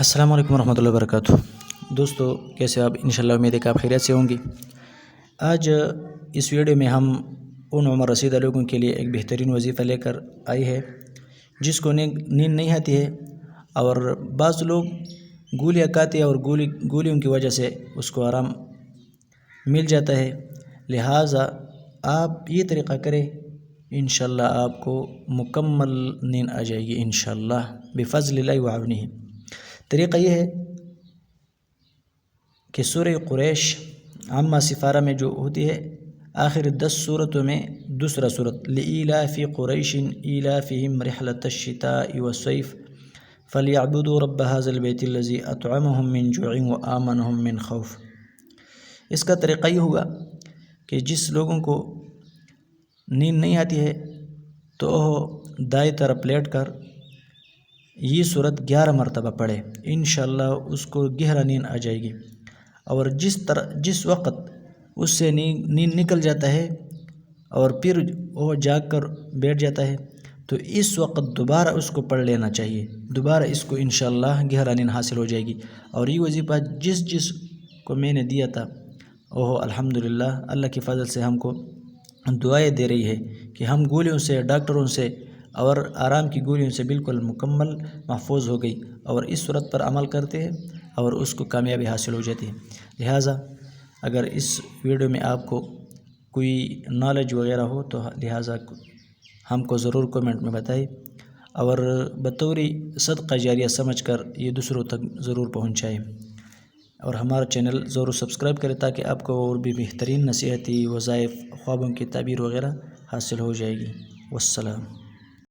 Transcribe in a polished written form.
السلام علیکم ورحمۃ اللہ وبرکاتہ۔ دوستو کیسے آپ؟ انشاءاللہ امید ہے کہ آپ خیریت سے ہوں گی۔ آج اس ویڈیو میں ہم ان عمر رسیدہ لوگوں کے لیے ایک بہترین وظیفہ لے کر آئی ہے جس کو نیند نہیں آتی ہے، اور بعض لوگ گولیاں کھاتے ہیں اور گولیوں کی وجہ سے اس کو آرام مل جاتا ہے۔ لہٰذا آپ یہ طریقہ کریں، انشاءاللہ آپ کو مکمل نیند آ جائے گی انشاءاللہ بفضل اللہ وعونہ۔ طریقہ یہ ہے کہ سورہ قریش عامہ سفارہ میں جو ہوتی ہے، آخر 10 صورتوں میں دوسرا صورت لإیلاف قریش ایلافہم رحلۃ الشتاء والصیف فلیعبدوا رب ھذا البیت الذی اطعمہم من جوع وآمنہم من خوف۔ اس کا طریقہ یہ ہوگا کہ جس لوگوں کو نیند نہیں آتی ہے تو وہ دائیں طرف لیٹ کر یہ صورت 11 مرتبہ پڑھے، انشاءاللہ اس کو گہرا نیند آ جائے گی۔ اور جس وقت اس سے نیند نکل جاتا ہے اور پھر وہ جاگ کر بیٹھ جاتا ہے تو اس وقت دوبارہ اس کو پڑھ لینا چاہیے، دوبارہ اس کو انشاءاللہ گہرا نیند حاصل ہو جائے گی۔ اور یہ وظیفہ جس کو میں نے دیا تھا وہ الحمدللہ اللہ کی فضل سے ہم کو دعائیں دے رہی ہے کہ ہم گولیوں سے، ڈاکٹروں سے اور آرام کی گولیوں سے بالکل مکمل محفوظ ہو گئی، اور اس صورت پر عمل کرتے ہیں اور اس کو کامیابی حاصل ہو جاتی ہے۔ لہٰذا اگر اس ویڈیو میں آپ کو کوئی نالج وغیرہ ہو تو لہٰذا ہم کو ضرور کومنٹ میں بتائیں، اور بطور صدقہ جاریہ سمجھ کر یہ دوسروں تک ضرور پہنچائیں، اور ہمارا چینل ضرور سبسکرائب کریں تاکہ آپ کو اور بھی بہترین نصیحتی وظائف، خوابوں کی تعبیر وغیرہ حاصل ہو جائے گی۔ والسلام۔